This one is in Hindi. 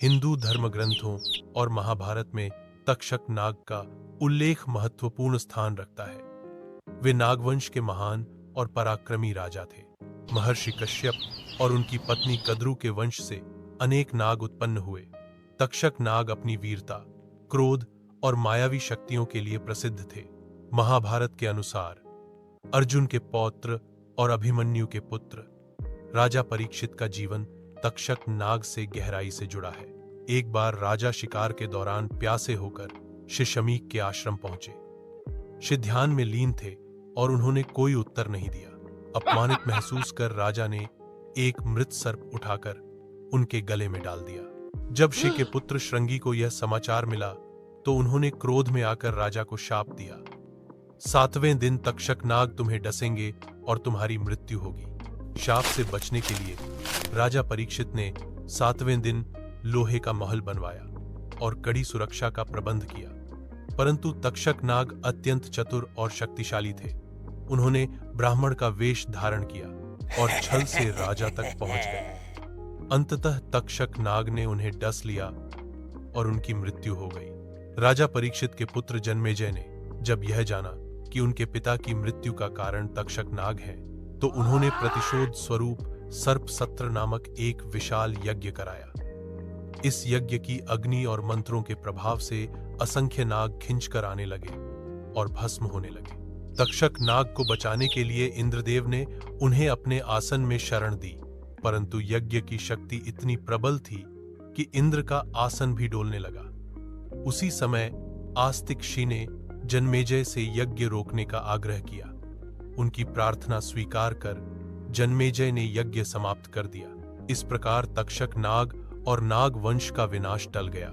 हिंदू धर्म ग्रंथों और महाभारत में तक्षक नाग का उल्लेख महत्वपूर्ण स्थान रखता है। वे नागवंश के महान और पराक्रमी राजा थे। महर्षि कश्यप और उनकी पत्नी कद्रु के वंश से अनेक नाग उत्पन्न हुए। तक्षक नाग अपनी वीरता, क्रोध और मायावी शक्तियों के लिए प्रसिद्ध थे। महाभारत के अनुसार अर्जुन के पौत्र और अभिमन्यु के पुत्र राजा परीक्षित का जीवन तक्षक नाग से गहराई से जुड़ा है। एक बार राजा शिकार के दौरान प्यासे होकर शिशमीक के आश्रम पहुंचे। शिव ध्यान में लीन थे और उन्होंने कोई उत्तर नहीं दिया। अपमानित महसूस कर राजा ने एक मृत सर्प उठाकर उनके गले में डाल दिया। जब शिव के पुत्र श्रृंगी को यह समाचार मिला तो उन्होंने क्रोध में आकर राजा को शाप दिया, 7वें दिन तक्षक नाग तुम्हें डसेंगे और तुम्हारी मृत्यु होगी। शाप से बचने के लिए राजा परीक्षित ने 7वें दिन लोहे का महल बनवाया और कड़ी सुरक्षा का प्रबंध किया। परंतु तक्षक नाग अत्यंत चतुर और शक्तिशाली थे। उन्होंने ब्राह्मण का वेश धारण किया और छल से राजा तक पहुंच गए। अंततः तक्षक नाग ने उन्हें डस लिया और उनकी मृत्यु हो गई। राजा परीक्षित के पुत्र जन्मेजय ने जब यह जाना कि उनके पिता की मृत्यु का कारण तक्षक नाग है, तो उन्होंने प्रतिशोध स्वरूप सर्प सत्र नामक एक विशाल यज्ञ कराया। इस यज्ञ की अग्नि और मंत्रों के प्रभाव से असंख्य नाग खिंचकर आने लगे और भस्म होने लगे। तक्षक नाग को बचाने के लिए इंद्रदेव ने उन्हें अपने आसन में शरण दी, परंतु यज्ञ की शक्ति इतनी प्रबल थी कि इंद्र का आसन भी डोलने लगा। उसी समय आस्तिक ऋषि ने जन्मेजय से यज्ञ रोकने का आग्रह किया। उनकी प्रार्थना स्वीकार कर जन्मेजय ने यज्ञ समाप्त कर दिया। इस प्रकार तक्षक नाग और नाग वंश का विनाश टल गया।